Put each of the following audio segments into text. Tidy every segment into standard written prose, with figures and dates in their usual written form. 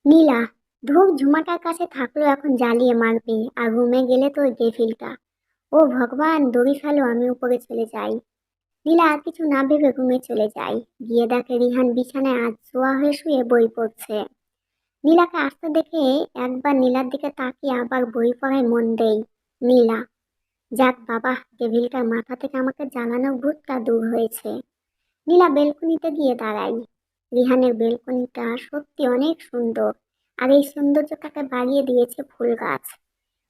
নীলা, ধূপ ঝুমাটার কাছে থাকলো এখন জ্বালিয়ে মারবে, আর রুমে গেলে তো ডেভিলটা। ও ভগবান, দড়ি ফেলো, আমি উপরে চলে যাই। নীলা আর কিছু না ভেবে রুমে চলে যায়। গিয়ে দেখে রিহান বিছানায় শোয়া হয়ে শুয়ে বই পড়ছে। নীলাকে আসতে দেখে একবার নীলার দিকে তাকিয়ে আবার বই পড়ায় মন দেই। নীলা, যাক বাবা, ডেভিলটার মাথা থেকে আমাকে জ্বালানো ভূতটা দূর হয়েছে। নীলা বেলকনিতে গিয়ে দাঁড়াই। রিহানের বেলকনিটা সত্যি অনেক সুন্দর, আর এই সৌন্দর্যটাকে বাড়িয়ে দিয়েছে ফুল গাছ।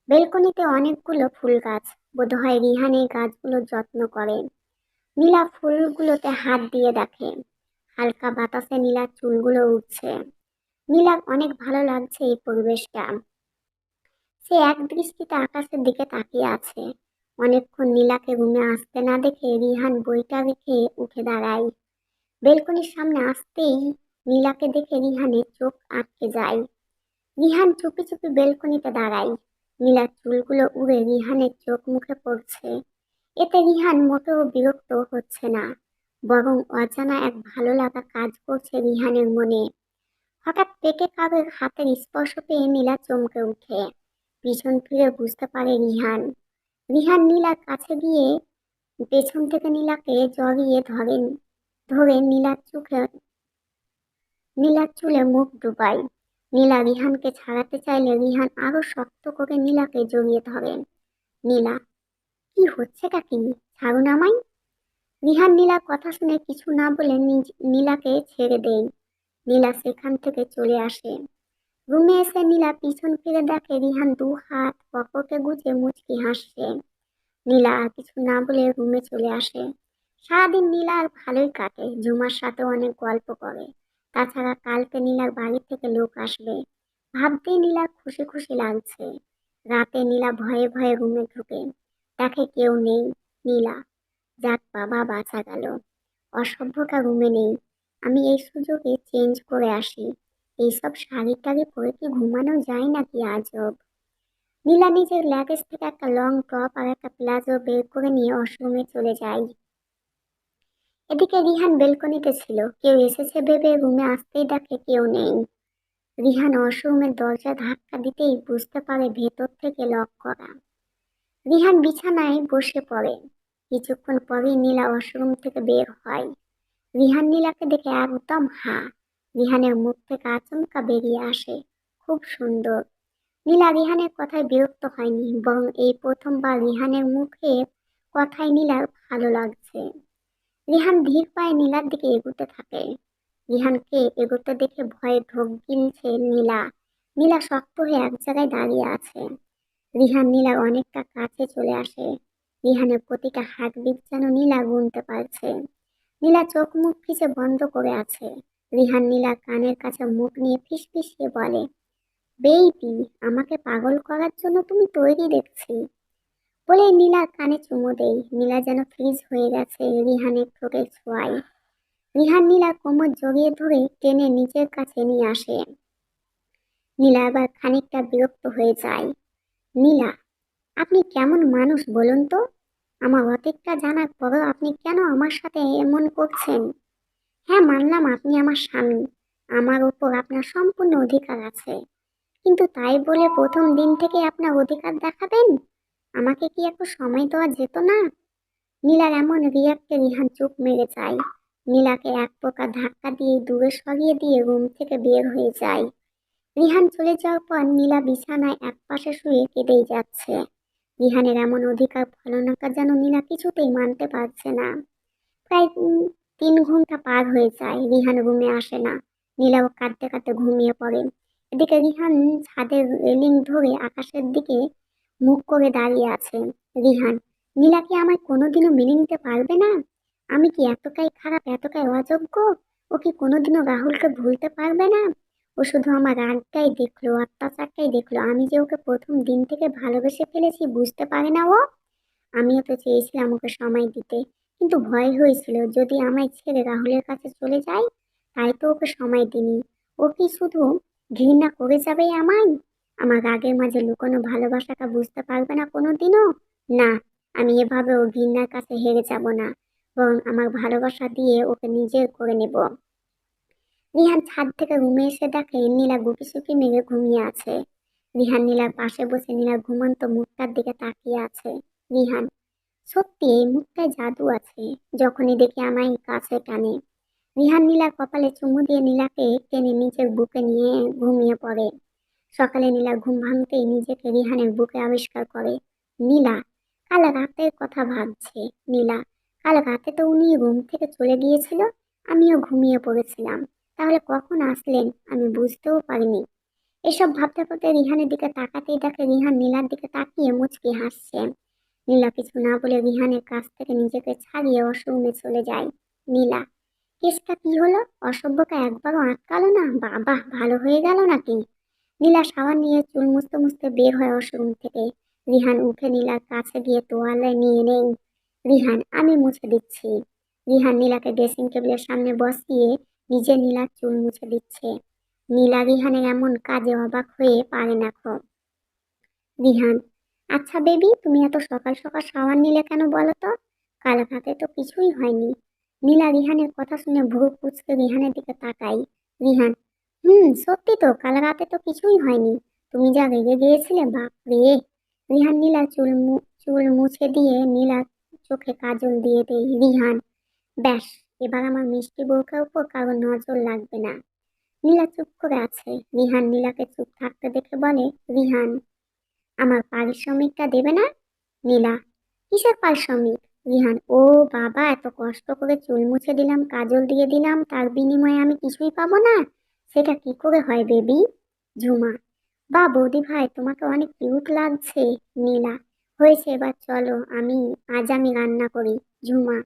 বেলকনিতে অনেকগুলো ফুল গাছ, বোধহয় রিহান এই গাছগুলোর যত্ন করে। নীলা ফুলগুলোতে হাত দিয়ে দেখে, হালকা বাতাসে নীলার চুলগুলো উঠছে। নীলার অনেক ভালো লাগছে এই পরিবেশটা। সে এক দৃষ্টিতে আকাশের দিকে তাকিয়ে আছে। অনেকক্ষণ নীলাকে রুমে আসতে না দেখে রিহান বইটা রেখে উঠে দাঁড়ায়। বেলকনির সামনে আসতেই নীলাকে দেখে রিহানের চোখ আটকে যায়। রিহান চুপি চুপি বেলকনিতে দাঁড়ায়। নীলার চুলগুলো উড়ে রিহানের চোখ মুখে পড়ছে। এতে রিহান মোটেও বিরক্ত হচ্ছে না, বরং অজানা এক ভালো লাগা কাজ করছে রিহানের মনে। হঠাৎ পেটে কারোর হাতের স্পর্শ পেয়ে নীলা চমকে উঠে। পিছন ফিরে বুঝতে পারে রিহান। রিহান নীলার কাছে গিয়ে পেছন থেকে নীলাকে জড়িয়ে ধরে নীলার চুলে মুখ ডুবায়। নীলা রিহানকে ছাড়াতে চাইলে রিহান আরো শক্ত করে নীলাকে জড়িয়ে ধরেন। নীলা, কি হচ্ছেটা কি? ছাড়ুন আমায়। রিহান নীলার কথা শুনে কিছু না বলে নীলাকে ছেড়ে দেয়। নীলা সেখান থেকে চলে আসে। রুমে এসে নীলা পিছন ফিরে দেখে রিহান দু হাত পকেটে গুজে মুচকি হাসছে। নীলা আর কিছু না বলে রুমে চলে আসে। সারাদিন নীলা আর ভালোই কাটে, ঝুমার সাথে অনেক গল্প করে। তাছাড়া কালকে নীলার বাড়ি থেকে লোক আসবে, ভাবতেই নীলার খুশি খুশি লাগছে। রাতে নীলা ভয়ে ভয়ে রুমে ঢুকে, দেখে কেউ নেই। নীলা, যাক বাবা, বাঁচা গেল। অসভ্যটা রুমে নেই, আমি এই সুযোগে চেঞ্জ করে আসি। এইসব শাড়ি টাড়ি পরে কি ঘুমানো যায় নাকি, আজব। নীলা নিজের লাগেজ থেকে একটা লং টপ আর একটা প্লাজো বের করে নিয়ে ওয়াশরুমে চলে যায়। এদিকে রিহান বেলকনিতে ছিল, কেউ এসেছে ভেবে রুমে আসতেই দেখে কেউ নেই। রিহান ওয়াশরুমের দরজা ধাক্কা দিতেই বুঝতে পারে ভেতর থেকে লক করা। রিহান বিছানায় বসে পড়ে। কিছুক্ষণ পরেই নীলা ওয়াশরুম থেকে বের হয়। রিহান নীলাকে দেখে একদম হা। রিহানের মুখ থেকে আচমকা বেরিয়ে আসে, খুব সুন্দর। নীলা রিহানের কথায় বিরক্ত হয়নি, বরং এই প্রথমবার রিহানের মুখের কথায় নীলার ভালো লাগছে। রিহান ধীর পায়ে নীলার দিকে এগোতে থাকে। রিহানকে এগোতে দেখে ভয়ে ঢোক গিলছে নীলা। নীলা শক্ত হয়ে এক জায়গায় দাঁড়িয়ে আছে। রিহান নীলার অনেকটা কাছে চলে আসে। রিহানের প্রতিটা হার্টবিট যেন নীলা গুনতে পারছে। নীলা চোখ মুখ খিচে বন্ধ করে আছে। রিহান নীলার কানের কাছে মুখ নিয়ে ফিসফিসিয়ে বলে, বেবি, আমাকে পাগল করার জন্য তুমি তৈরি দেখছি। বলে নীলার কানে চুমু দেই। নীলা যেন ফ্রিজ হয়ে গেছে রিহানের ঠোঁটের ছোঁয়ায়। রিহান নীলার কোমর জড়িয়ে ধরে টেনে নিজের কাছে নিয়ে আসে। নীলা আবার খানিকটা বিরক্ত হয়ে যায়। নীলা, আপনি কেমন মানুষ বলুন তো? আমার অতীতটা জানার পরও আপনি কেন আমার সাথে এমন করছেন? হ্যাঁ, মানলাম আপনি আমার স্বামী, আমার উপর আপনার সম্পূর্ণ অধিকার আছে, কিন্তু তাই বলে প্রথম দিন থেকে আপনার অধিকার দেখাবেন? আমাকে কি একটু সময় দেওয়া যেত না? নীলার এমন রিয়াক্টে রিহান চুপ মেরে যায়। নীলাকে এক প্রকার ধাক্কা দিয়ে দূরে সরিয়ে দিয়ে রুম থেকে বের হয়ে যায়। রিহান চলে যাওয়ার পর নীলা বিছানায় একপাশে শুয়ে কেঁদেই যাচ্ছে। রিহানের এমন অধিকার ফলনাকা যেন নীলা কিছুতেই মানতে পারছে না। প্রায় 3 ঘন্টা পার হয়ে যায়, রিহান রুমে আসে না। নীলাও কাঁদতে কাঁদতে ঘুমিয়ে পড়ে। এদিকে রিহান ছাদের রেলিং ধরে আকাশের দিকে মুখ করে দাঁড়িয়ে আছে। রিহান, নীলা কি আমায় কোনোদিনও মেনে নিতে পারবে না? আমি কি এতটাই খারাপ, এতটাই অযোগ্য? ও কি কোনোদিনও রাহুলকে ভুলতে পারবে না? ও শুধু আমার রাগটাই দেখলো, অত্যাচারটাই দেখলো, আমি যে ওকে প্রথম দিন থেকে ভালোবেসে ফেলেছি বুঝতে পারে না ও। আমিও তো চেয়েছিলাম ওকে সময় দিতে, কিন্তু ভয় হয়েছিল যদি আমায় ছেড়ে রাহুলের কাছে চলে যায়। তাই তো ওকে সময় দিনি। ও কি শুধু ঘৃণা করে যাবে আমায়? আমার রাগের মাঝে লুকোনো ভালোবাসাটা বুঝতে পারবে না কোনোদিনও? না, আমি এভাবে ও ঘৃণার কাছে হেরে যাব না, বরং আমার ভালোবাসা দিয়ে ওকে নিজের করে নেব। রিহান ছাদ থেকে রুমে এসে দেখে নীলা গুটিসুটি মেরে ঘুমিয়ে আছে। রিহান নীলার পাশে বসে নীলার ঘুমন্ত মুখটার দিকে তাকিয়ে আছে। রিহান, সত্যি এই মুখটায় জাদু আছে, যখনই দেখি আমায় কাছে টানে। রিহান নীলার কপালে চুমু দিয়ে নীলাকে টেনে নিজের বুকে নিয়ে ঘুমিয়ে পড়ে। সকালে নীলা ঘুম ভাঙতেই নিজেকে রিহানের বুকে আবিষ্কার করে। নীলা কাল রাতের কথা ভাবছে। নীলা, কাল রাতে তো উনি রুম থেকে চলে গিয়েছিল, আমিও ঘুমিয়ে পড়েছিলাম। তাহলে কখন আসলেন আমি বুঝতেও পারিনি। এসব ভাবতে ভাবতে রিহানের দিকে তাকাতেই দেখে রিহান নীলার দিকে তাকিয়ে মুচকি হাসছে। নীলা কিছু না বলে রিহানের কাছ থেকে নিজেকে ছাড়িয়ে ওয়াশরুমে চলে যায়। নীলা, কেসটা কি হলো? অসভ্যকে একবারও আটকালো না? বাবা, ভালো হয়ে গেল নাকি? নীলা সাবান নিয়ে চুল মুছতে মুছতে বের হয় ওয়াশরুম থেকে। রিহান উঠে নীলার কাছে গিয়ে তোয়ালে নিয়ে নেই। রিহান, আমি মুছে দিচ্ছি। রিহান নীলাকে ড্রেসিং টেবিলের সামনে বসিয়ে নিজে নীলার চুল মুছে দিচ্ছে। নীলা রিহানের এমন কাজে অবাক হয়ে পারে না। রিহান, আচ্ছা বেবি, তুমি এত সকাল সকাল শাওয়ার নিলে কেন বলো তো? কাল রাতে তো কিছুই হয়নি। নীলা রিহানের কথা শুনে ভ্রু কুঁচকে রিহানের দিকে তাকাই। রিহান, সত্যি তো, কাল রাতে তো কিছুই হয়নি। তুমি যা রেগে গিয়েছিলে, বাপ রে। রিহান নীলা চুল মুছে দিয়ে নীলার চোখে কাজল দিয়ে দেয়। রিহান, ব্যাস, এবার আমার মিষ্টি বউকে উপর কারো নজর লাগবে না। নীলা চুপ করে আছে। রিহান নীলাকে চুপ থাকতে দেখে বলে, রিহান, আমার পারিশ্রমিকটা দেবে না? নীলা, কিসের পারিশ্রমিক? রিহান, ও বাবা, এত কষ্ট করে চুল মুছে দিলাম, কাজল দিয়ে দিলাম, তার বিনিময়ে আমি কিছুই পাবো না? সেটা কি করে হয় বেবি? ঝুমা, বা বৌদি ভাই, তোমাকে অনেক কিউট লাগছে। নীলা, হয়েছে, এবার চলো, আজ আমি রান্না করি। ঝুমা,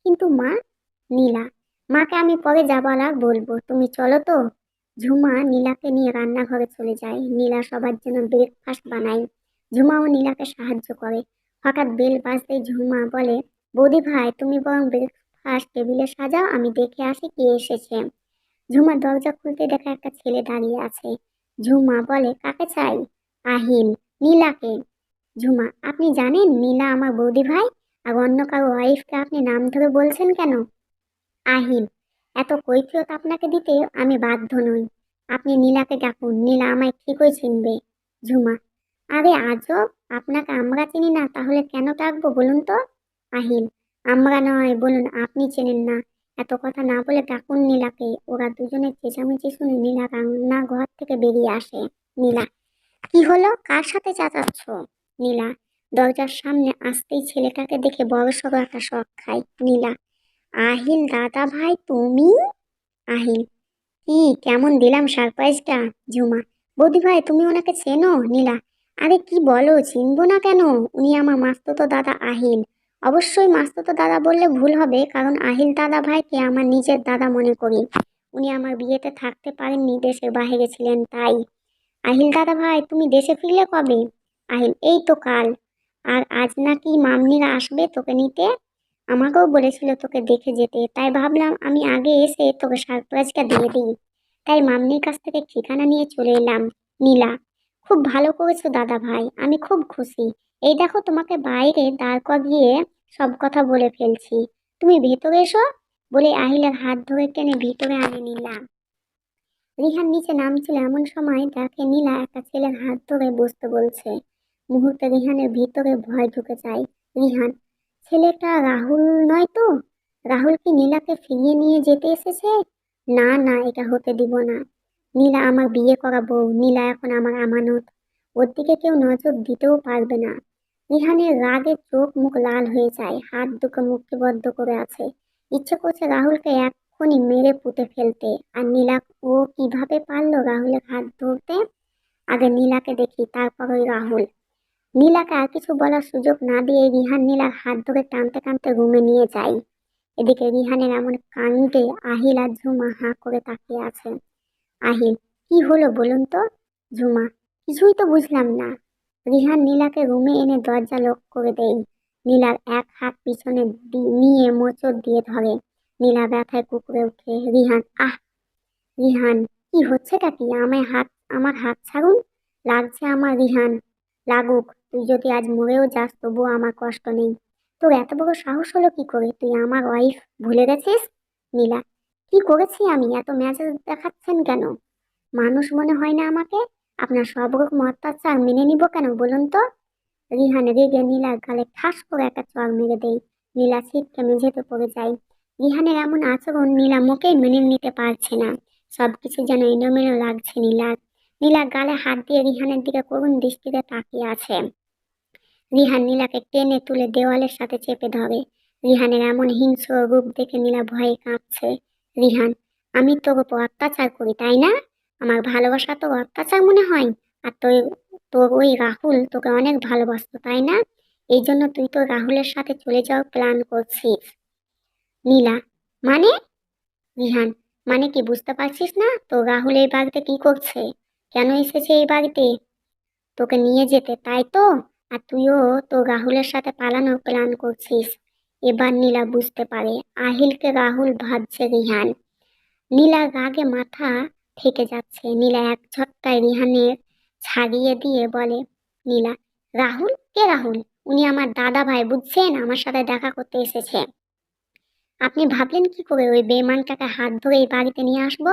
কিন্তু মা। নীলা, মাকে আমি পরে যা বলার বলবো, তুমি চলো তো। ঝুমা নীলাকে নিয়ে রান্নাঘরে চলে যায়। নীলা সবার জন্য ব্রেকফাস্ট বানায়। ঝুমাও নীলাকে সাহায্য করে। হঠাৎ বেল বাজতেই ঝুমা বলে, বৌদি ভাই, তুমি বরং ব্রেকফাস্ট টেবিলে সাজাও, আমি দেখে আসি কে এসেছে। ঝুমা দরজা খুলতে দেখা একটা ছেলে দাঁড়িয়ে আছে। ঝুমা বলে, কাকে চাই? আহিল, নীলাকে। ঝুমা, আপনি জানেন নীলা আমার বৌদি ভাই, আর অন্য কারো ওয়াইফকে আপনি নাম ধরে বলছেন কেন? আহিল, এত কৈফিয়ত আপনাকে দিতে আমি বাধ্য নই। আপনি নীলাকে ডাকুন, নীলা আমায় ঠিকই চিনবে। ঝুমা, আরে আজব, আপনাকে আমরা চিনি না, তাহলে কেন ডাকবো বলুন তো? আহিল, আমরা নয়, বলুন আপনি চেনেন না। এত কথা না বলে ডাকুন নীলাকে। ওরা দুজনের চেঁচামেচি শুনে নীলা রান্নাঘর থেকে বেরিয়ে আসে। নীলা, কি হলো, কার সাথে চেঁচাচ্ছ? নীলা, দরজার সামনে আসতেই ছেলেটাকে দেখে বড়সড় একটা শক খায়। নীলা, আহিল দাদা ভাই তুমি? আহিল, কি কেমন দিলাম সারপ্রাইজটা? ঝুমা, বৌদি ভাই তুমি ওনাকে চেনো? নীলা, আরে কি বলো, চিনবো না কেন? উনি আমার মাস্তুতো দাদা আহিল। অবশ্যই মাস্তুতো দাদা বললে ভুল হবে, কারণ আহিল দাদা ভাইকে আমার নিজের দাদা মনে করি। উনি আমার বিয়েতে থাকতে পারেননি, দেশের বাইরে ছিলেন তাই। আহিল দাদা ভাই, তুমি দেশে ফিরলে কবে? আহিল, এই তো কাল। আর আজ নাকি মামনিরা আসবে তোকে নিতে। আমাকেও বলেছিল তোকে দেখে যেতে, তাই ভাবলাম আমি আগে এসে তোকে সারপ্রাইজটা দিয়ে দিই। তাই মামনির কাছ থেকে ঠিকানা নিয়ে চলে এলাম। নীলা, খুব ভালো করেছো দাদা ভাই, আমি খুব খুশি। এই দেখো, তোমাকে বাইরে দাঁড় করিয়ে সব কথা বলে ফেলছি। তুমি ভেতরে এসো। বলে আহিলের হাত ধরে টেনে ভিতরে আনে নীলা। রিহান নিচে নামছিল এমন সময় দেখে নীলা একটা ছেলের হাত ধরে বসতে বলছে। মুহূর্তে রিহানের ভিতরে ভয় ঢুকে যায়। রিহান, ছেলেটা রাহুল নয় তো? রাহুল কি নীলাকে ফিরিয়ে নিয়ে যেতে এসেছে? না না, এটা হতে দিব না। নীলা আমার বিয়ে করা বউ, নীলা এখন আমার আমানত। ওর দিকে কেউ নজর দিতেও পারবে না। রিহানের রাগে চোখ মুখ লাল হয়ে যায়, হাত দুটো মুক্তিবদ্ধ করে আছে। ইচ্ছে করছে রাহুলকে এক্ষুনি মেরে পুঁতে ফেলতে। আর নীলা, ও কিভাবে পারলো রাহুলের হাত ধরতে? আগে নীলাকে দেখি, তারপর ওই রাহুল। নীলাকে আর কিছু বলার সুযোগ না দিয়ে রিহান নীলার হাত ধরে টানতে টানতে রুমে নিয়ে যায়। এদিকে রিহানের এমন কাণ্ডে আহিল আর ঝুমা হাঁ করে তাকিয়ে আছে। আহিল, কি হলো বলুন তো? ঝুমা, কিছুই তো বুঝলাম না। রিহান নীলাকে রুমে এনে দরজা লক করে দেয়। নীলার এক হাত পিছনে নিয়ে মোচড় দিয়ে ধরে। নীলা ব্যথায় কুঁকড়ে ওঠে। রিহান, আহ! রিহান, কি হচ্ছেটা কি? আমার হাত ছাড়ুন। লাগছে আমার। রিহান, লাগুক, তুই যদি আজ মরেও যাস তবুও আমার কষ্ট নেই। তোর এত বড় সাহস হলো কি করে? তুই আমার ওয়াইফ ভুলে গেছিস? নীলা, কি করেছি আমি? এত মেজাজ দেখাচ্ছেন কেন? মানুষ মনে হয় না আমাকে? আপনার সব রকম অত্যাচার মেনে নিব কেন বলুন তো? রিহান রেগে নীলার গালে ঠাস করে একটা চড় মেরে দেয়। নীলা ছিটকে মেঝেতে পড়ে যায়। রিহানের এমন আচরণ নীলা মোটেই মেনে নিতে পারছে না। সবকিছু যেন এলোমেলো লাগছে নীলার। নীলা গালে হাত দিয়ে রিহানের দিকে করুণ দৃষ্টিতে তাকিয়ে আছে। রিহান নীলাকে টেনে তুলে দেওয়ালের সাথে চেপে ধরে। রিহানের এমন হিংস্র রূপ দেখে নীলা ভয়ে কাঁপছে। রিহান, আমি তোর উপর অত্যাচার করি তাই না? আমার ভালোবাসা তো অত্যাচার মনে হয়? আর তোর তোর ওই রাহুল তোকে অনেক ভালোবাসতো তাই না? এই জন্য তুই তো রাহুলের সাথে চলে যাওয়ার প্ল্যান করছিস। নীলা, মানে? রিহান, মানে কি বুঝতে পারছিস না? তো রাহুল এই বাড়িতে কি করছে? কেন এসেছে এই বাড়িতে? তোকে নিয়ে যেতে, তাই তো? আর তুইও তো রাহুলের সাথে পালানোর প্ল্যান করছিস। এবার নীলা বুঝতে পারে আহিলকে রাহুল ভাবছে রিহান। নীলা রাগে মাথা থেকে যাচ্ছে। নীলা এক ঝটকায় রিহানের ছাড়িয়ে দিয়ে বলে, নীলা, রাহুল? কে রাহুল? উনি আমার দাদা ভাই, বুঝছেন? আমার সাথে দেখা করতে এসেছে। আপনি ভাবলেন কি করে ওই বেঈমানটাকে হাত ধরে এই বাড়িতে নিয়ে আসবো?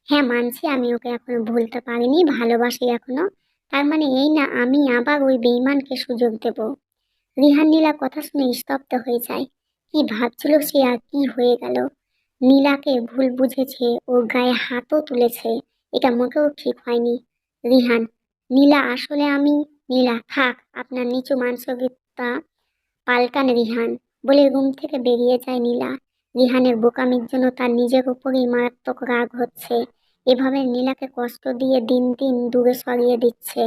হ্যাঁ, মানছি আমি ওকে এখনো ভুলতে পারিনি, ভালোবাসি এখনো। তার মানে এই না আমি আবার ওই বেঈমানকে সুযোগ দেব। রিহান নীলা কথা শুনে স্তব্ধ হয়ে যায়। কি ভাবছিল সে আর কি হয়ে গেল? নীলাকে ভুল বুঝেছে, ওর গায়ে হাতও তুলেছে। এটা মোটেও ঠিক হয়নি। রিহান, নীলা আসলে আমি। নীলা, থাক আপনার নিচু মানসিকতা পাল্টান রিহান, বলে রুম থেকে বেরিয়ে যায় নীলা। রিহানের বোকামির জন্য তার নিজের উপরেই মারাত্মক রাগ হচ্ছে। এভাবে নীলাকে কষ্ট দিয়ে দিন দিন দূরে সরিয়ে দিচ্ছে।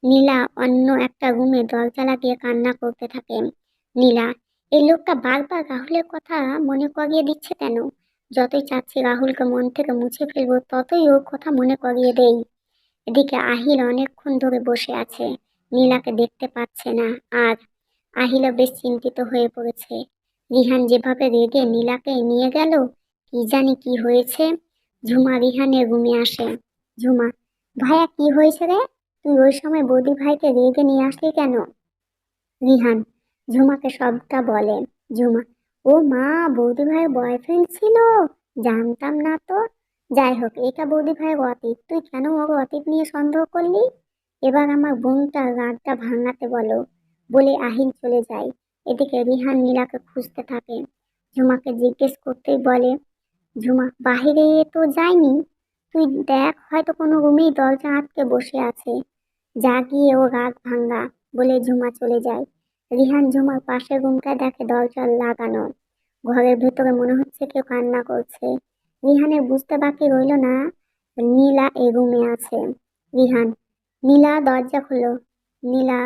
নীলা অন্য একটা রুমে দরজা লাগিয়ে কান্না করতে থাকে। নীলা, এই লোকটা বারবার রাহুলের কথা মনে করিয়ে দিচ্ছে কেন? যতই চাচ্ছি রাহুলকে মন থেকে মুছে ফেলবো, ততই ওর কথা মনে করিয়ে দেই। এদিকে আহিল অনেকক্ষণ ধরে বসে আছে, নীলাকে দেখতে পাচ্ছে না। আর আহিলও বেশ চিন্তিত হয়ে পড়েছে। রিহান যেভাবে রেগে নীলাকে নিয়ে গেল, কি জানি কি হয়েছে। ঝুমা রিহানের রুমে আসে। ঝুমা, ভাইয়া কি হয়েছে রে? তুই ওই সময় বৌদি ভাইকে রেগে নিয়ে আসলি কেন? রিহান ঝুমাকে সবটা বলে। ঝুমা, ও মা, বৌদি ভাইয়ের বয়ফ্রেন্ড ছিল? জানতাম না তো। যাই হোক, এটা বৌদি ভাইয়ের অতীত, তুই কেন ওর অতীত নিয়ে সন্দেহ করলি? এবার আমার বোনটার রাগটা ভাঙাতে বলো, বলে আহিল চলে যায়। এদিকে রিহান নীলাকে খুঁজতে থাকে। ঝুমাকে জিজ্ঞেস করতেই বলে, ঝুমা, বাহিরে তো যায়নি, তুই দেখ হয়তো কোনো রুমেই দরজা আটকে বসে আছে। যা গিয়ে ও রাগ ভাঙা, বলে ঝুমা চলে যায়। রিহান ঝুমার পাশের রুমটা দেখে দরজা লাগানো। ঘরের ভেতরে মনে হচ্ছে কেউ কান্না করছে। রিহানের বুঝতে বাকি রইল না নীলা এই রুমে আছে। রিহান, নীলা দরজা খুলো। নীলা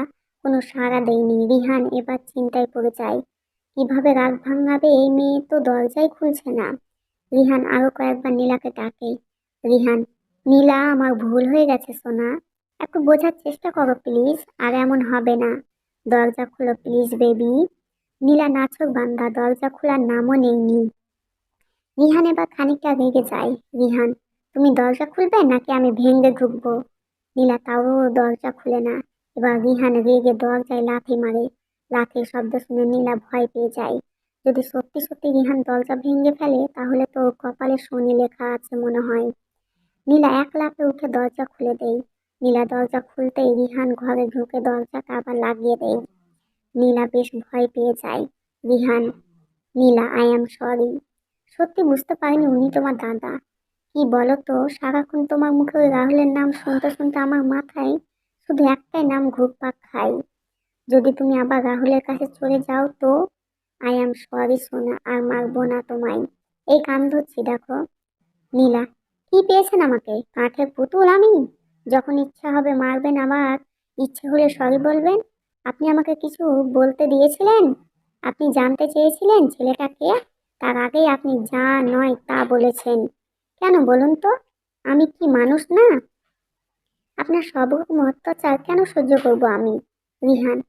কোনো সাড়া দেয়নি। রিহান এবার চিন্তায় পড়ে যায়। কিভাবে রাগ ভাঙাবে এই মেয়ে, তো দরজাই খুলছে না। রিহান আরো কয়েকবার নীলাকে ডাকে। রিহান, নীলা, আমার ভুল হয়ে গেছে সোনা, একটু বোঝার চেষ্টা করো প্লিজ, আর এমন হবে না। দরজা খুলো প্লিজ বেবি। নীলা নাছক বান্দা, দরজা খোলার নামও নেয়নি। রিহান এবার খানিকটা রেগে যায়। রিহান, তুমি দরজা খুলবে নাকি আমি ভেঙে ঢুকবো? নীলা তাও দরজা খুলে না। এবার রিহান রেগে দরজায় লাথি মারে। লাথির শব্দ শুনে নীলা ভয় পেয়ে যায়। যদি সত্যি সত্যি রিহান দরজা ভেঙে ফেলে, তাহলে তো ওর কপালে শনি লেখা আছে মনে হয়। নীলা এক লাফে উঠে দরজা খুলে দেয়। নীলা দরজা খুলতেই রিহান ঘরে ঢুকে দরজাটা আবার লাগিয়ে দেয়। নীলা বেশ ভয় পেয়ে যায়। রিহান, নীলা, আই এম সরি। সত্যি বুঝতে পারিনি উনি তোমার দাদা। কি বলো তো, সারাক্ষণ তোমার মুখে ওই রাহুলের নাম শুনতে শুনতে আমার মাথায় শুধু একটাই নাম ঘুরপাক খাই। যদি তুমি আবার রাহুলের কাছে চলে যাও তো? আই এম সরি সোনা, আর মারবো না তোমায়। এই কান ধরছি দেখো। নীলা, কি পেয়েছেন আমাকে? কাঠের পুতুল আমি? যখন ইচ্ছা হবে মারবেন, আবার ইচ্ছে হলে সরি বলবেন। আপনি আমাকে কিছু বলতে দিয়েছিলেন? আপনি জানতে চেয়েছিলেন ছেলেটা কে? তার আগেই আপনি যা নয় তা বলেছেন। কেন বলুন তো? আমি কি মানুষ না? আপনার সব রকম অত্যাচার কেন সহ্য করব আমি? রিহান,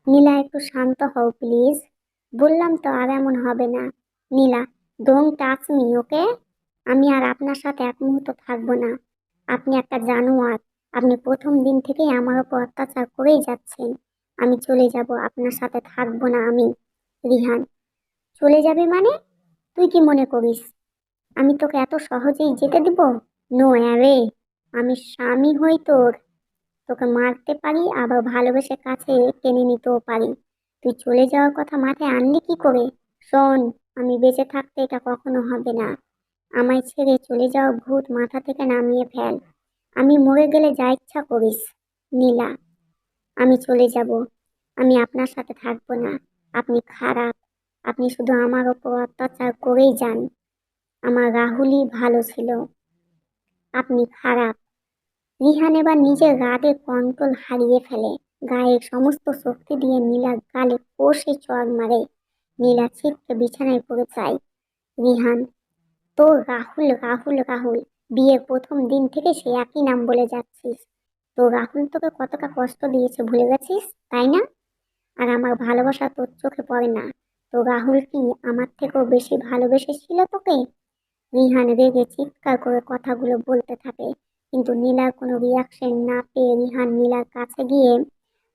নীলা, একটু শান্ত হও প্লিজ। বললাম তো আর এমন হবে না। নীলা, ডোন্ট টাচ মি, ওকে? আমি আর আপনার সাথে এক মুহূর্ত থাকবো না। আপনি একটা জানোয়ার। আপনি প্রথম দিন থেকেই আমার উপর অত্যাচার করেই যাচ্ছেন। আমি চলে যাব, আপনার সাথে থাকবো না আমি। রিহান, চলে যাবে মানে? তুই কি মনে করিস আমি তোকে এত সহজেই যেতে দিব? No away. আমি স্বামী হই তোর, তোকে মারতে পারি আবার ভালোবেসে কাছে টেনে নিতেও পারি। তুই চলে যাওয়ার কথা মাথায় আনলি কি করে? শোন, আমি বেঁচে থাকতে এটা কখনো হবে না। আমায় ছেড়ে চলে যাওয়া ভূত মাথা থেকে নামিয়ে ফেল। আমি মরে গেলে যা ইচ্ছা করিস। নীলা, আমি চলে যাব। আমি আপনার সাথে থাকবো না। আপনি খারাপ। আপনি শুধু আমার ওপর অত্যাচার করেই যান। আমার রাহুলই ভালো ছিল। আপনি খারাপ। রিহান এবার নিজের রাগে কন্ট্রোল হারিয়ে ফেলে। গায়ের সমস্ত শক্তি দিয়ে নীলার গালে কষে চড় মারে। নীলা ছিটকে বিছানায় পড়ে যায়। রিহান, তো রাহুল রাহুল রাহুল, বিয়ের প্রথম দিন থেকে সে একই নাম বলে যাচ্ছিস। তো রাহুল তোকে কতটা কষ্ট দিয়েছে ভুলে গেছিস, তাই না? আর আমার ভালোবাসা তোর চোখে পড়ে না? তো রাহুল কি আমার থেকেও বেশি ভালোবেসেছিল তোকে? রিহান রেগে চিৎকার করে কথাগুলো বলতে থাকে, কিন্তু নীলার কোনো রিয়াকশন না পেয়ে রিহান নীলার কাছে গিয়ে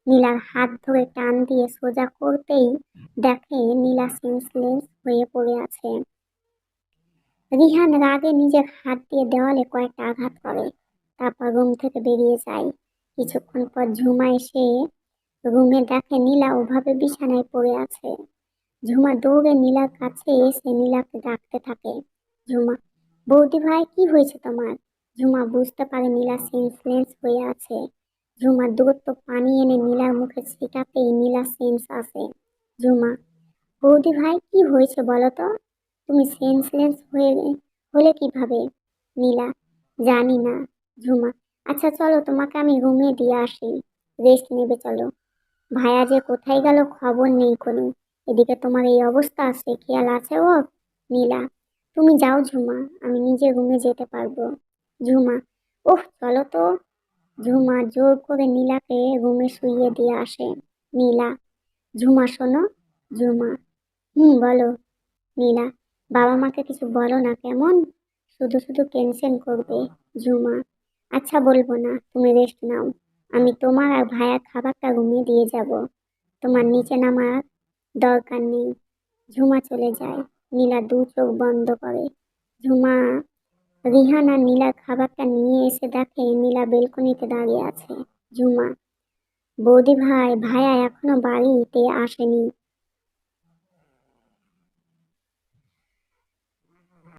নীলার হাত ধরে টান দিয়ে সোজা করতেই দেখে নীলা সেন্সলেস হয়ে পড়ে আছে। রিহান রাগে নিজের হাত দিয়ে দেওয়ালে কয়েকটা আঘাত করে, তারপর রুম থেকে বেরিয়ে যায়। কিছুক্ষণ পর ঝুমা এসে রুমে দেখে নীলা ওভাবে বিছানায় পড়ে আছে। ঝুমা দৌড়ে নীলার কাছে এসে নীলাকে ডাকতে থাকে। ঝুমা, বৌদি ভাই কি হয়েছে তোমার? ঝুমা বুঝতে পারে নীলা সেন্সলেস হয়ে আছে। ঝুমা দ্রুত পানি এনে নীলার মুখে ছিটাতেই নীলা সেন্স আসে। ঝুমা, বৌদি ভাই কি হয়েছে বলো তো? তুমি সেন্সলেস হলে কিভাবে? নীলা, জানি না। ঝুমা, আচ্ছা চলো তোমাকে আমি রুমে দিয়ে আসি, রেস্ট নেবে চলো। ভাইয়া যে কোথায় গেল খবর নেই কোনো। এদিকে তোমার এই অবস্থা, সে খেয়াল আছে ওর? নীলা, তুমি যাও ঝুমা, আমি নিজে রুমে যেতে পারবো। ঝুমা, ওহ চলো তো। ঝুমা জোর করে নীলাকে রুমে শুইয়ে দিয়ে আসে। নীলা, ঝুমা শোনো। ঝুমা, বলো। নীলা, বাবা মাকে কিছু বলো না কেমন, শুধু শুধু টেনশন করবে। ঝুমা, আচ্ছা বলবো না, তুমি রেস্ট নাও। আমি তোমার আর ভাইয়ার খাবারটা রুমে দিয়ে যাব, তোমার নিচে নামার দরকার নেই। ঝুমা চলে যায়। নীলা দু চোখ বন্ধ করে। ঝুমা রিহান আর নীলার খাবারটা নিয়ে এসে দেখে নীলা বেলকনিতে দাঁড়িয়ে আছে। ঝুমা, বৌদি ভাই, ভাইয়া এখনো বাড়িতে আসেনি।